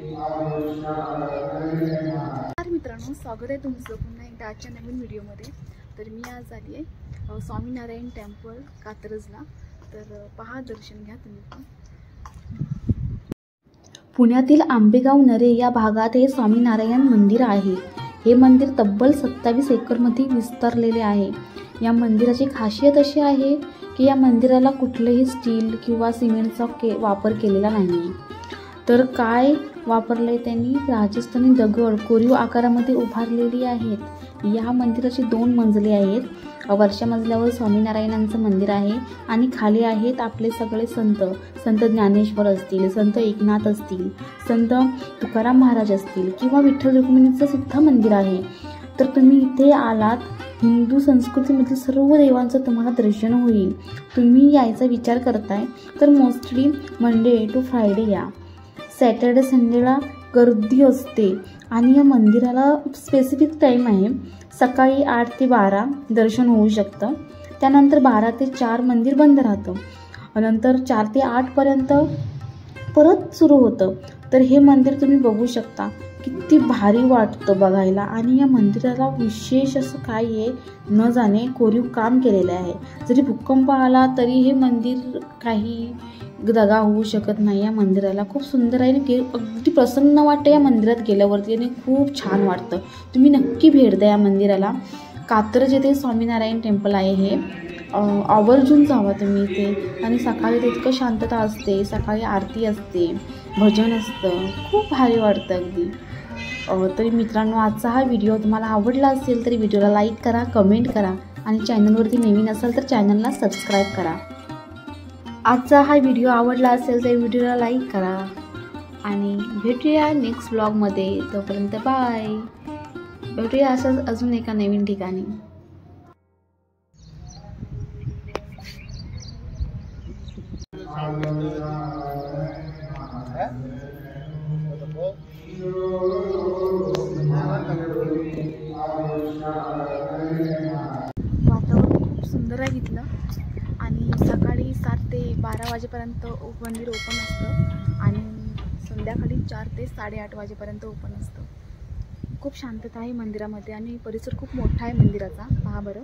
नमस्कार मित्रांनो, स्वागत आहे तुमचं पुन्हा एकदा आजच्या नवीन व्हिडिओमध्ये। तर मी आज आली आहे स्वामीनारायण टेम्पल कात्रजला। तर पहा, दर्शन घ्या तुम्ही पण। पुण्यातील आंबेगाव नरे या भागात हे स्वामीनारायण मंदिर आहे। हे मंदिर तब्बल 27 एकरमध्ये विस्तारलेले आहे। या मंदिराची खासियत अशी आहे की या मंदिराला कुठलेही स्टील किंवा सिमेंटचा वापर केलेला नाही। तर काय वापरले त्यांनी? राजस्थानी दगड कोरीव आकारामध्ये उभारलेली आहेत। या मंदिराची 2 मजले आहेत। वरच्या मजल्यावर स्वामीनारायणांचं मंदिर आहे आणि खाली आहेत आपले सगळे संत ज्ञानेश्वर असतील, संत एकनाथ असतील, संत तुकाराम महाराज असतील किंवा विठ्ठल रुक्मिणीचं सुद्धा मंदिर आहे। तर तुम्ही इथे आलात, हिंदू संस्कृतीमधील सर्व देवांचं तुम्हाला दर्शन होईल। तुम्ही यायचा विचार करताय तर मोस्टली मंडे टू फ्रायडे या। सॅटर्डे संडेला गर्दी असते आणि या मंदिराला स्पेसिफिक टाईम आहे। सकाळी 8 ते 12 दर्शन होऊ शकतं। त्यानंतर 12 ते 4 मंदिर बंद राहतं। नंतर 4 ते 8 पर्यंत परत सुरू होतं। तर हे मंदिर तुम्ही बघू शकता, किती भारी वाटतं बघायला। आणि या मंदिराला विशेष असं काय आहे न जाणे कोरीव काम केलेलं आहे। जरी भूकंप आला तरी हे मंदिर काही दगा होऊ शकत नाही। या मंदिराला खूप सुंदर आहे आणि अगदी प्रसन्न वाटतं या मंदिरात गेल्यावरती आणि खूप छान वाटतं। तुम्ही नक्की भेट द्या या मंदिराला। कात्रज येथे स्वामीनारायण टेम्पल आहे हे। आवर्जून जावा तुम्ही इथे। आणि सकाळी इतकं शांतता असते, सकाळी आरती असते, भजन असतं, खूप भारी वाटतं अगदी। तरी मित्रांनो, आजचा हा व्हिडिओ तुम्हाला आवडला असेल तरी व्हिडिओला लाईक करा, कमेंट करा आणि चॅनलवरती नवीन असाल तर चॅनलला सबस्क्राईब करा। आजचा हा व्हिडिओ आवडला असेल तर व्हिडिओला लाईक करा आणि भेटूया नेक्स्ट ब्लॉगमध्ये। तोपर्यंत बाय। भेटूया असंच अजून एका नवीन ठिकाणी। वातावरण खूप सुंदर आहे इथलं आणि सकाळी 7 ते 12 वाजेपर्यंत मंदिर ओपन असतं आणि संध्याकाळी 4 ते 8:30 वाजेपर्यंत ओपन असतं। खूप शांतता आहे मंदिरामध्ये आणि परिसर खूप मोठा आहे मंदिराचा। पहा बरं।